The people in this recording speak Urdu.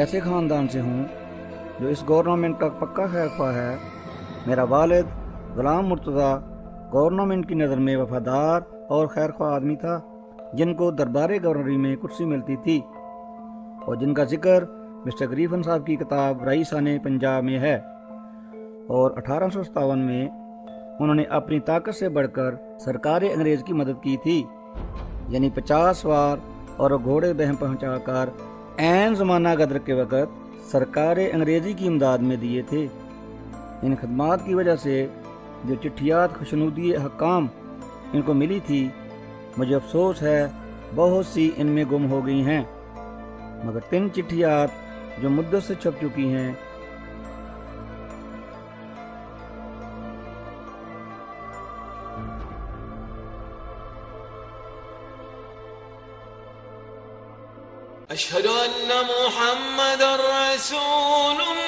ایسے خاندان سے ہوں جو اس گورنمنٹ کا پکا خیر خواہ ہے۔ میرا والد غلام مرتضیٰ گورنمنٹ کی نظر میں وفادار اور خیر خواہ آدمی تھا، جن کو دربار گورنری میں کرسی ملتی تھی اور جن کا ذکر مسٹر گریفن صاحب کی کتاب رئیسان پنجاب میں ہے۔ اور 1857 میں انہوں نے اپنی طاقت سے بڑھ کر سرکار انگریز کی مدد کی تھی، یعنی 50 سوار اور گھوڑے بہم پہنچا کر عین زمانہ غدر کے وقت سرکار انگریزی کی امداد میں دیے تھے۔ ان خدمات کی وجہ سے جو چٹھیات خشنودی حکام ان کو ملی تھی، مجھے افسوس ہے بہت سی ان میں گم ہو گئی ہیں، مگر 3 چٹھیات جو مدت سے چھپ چکی ہیں أشهد أن محمد رسول